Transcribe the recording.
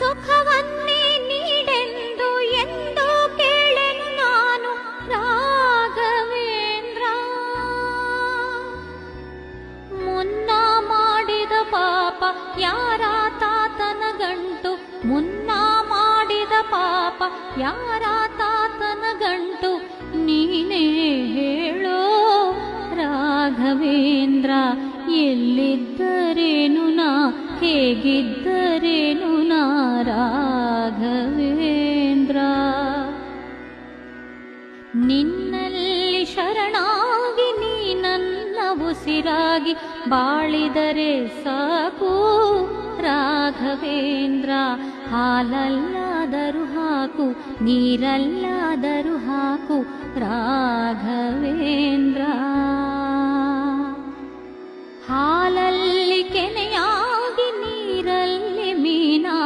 ಸುಖವನ್ನೇ ನೀಡೆಂದು ಎಂದು ಕೇಳೆನು ನಾನು ರಾಘವೇಂದ್ರ. ಮುನ್ನ ಮಾಡಿದ ಪಾಪ ಯಾರ ತಾತನ ಗಂಟು, ಮುನ್ನ ಮಾಡಿದ ಪಾಪ ಯಾರ ತಾತನ ಗಂಟು, ನೀನೇ ಹೇಳೋ ರಾಘವೇಂದ್ರ. ಎಲ್ಲಿದ್ದರೇನು ನಾ, ಹೇಗಿದ್ದರೇನು ನಾ ರಾಘವೇಂದ್ರ. ನಿನ್ನಲ್ಲಿ ಶರಣಾಗಿ ನೀ ನನ್ನ ಉಸಿರಾಗಿ ಬಾಳಿದರೆ ಸಾಕು ರಾಘವೇಂದ್ರ. ಹಾಲಲ್ಲಾದರೂ ಹಾಕು, ನೀರಲ್ಲಾದರೂ ಹಾಕು ರಾಘವೇಂದ್ರ. ಹಾಲಲ್ಲಿ ಕೆನೆಯಾಗಿ ನೀರಲ್ಲಿ ಮೀನಾ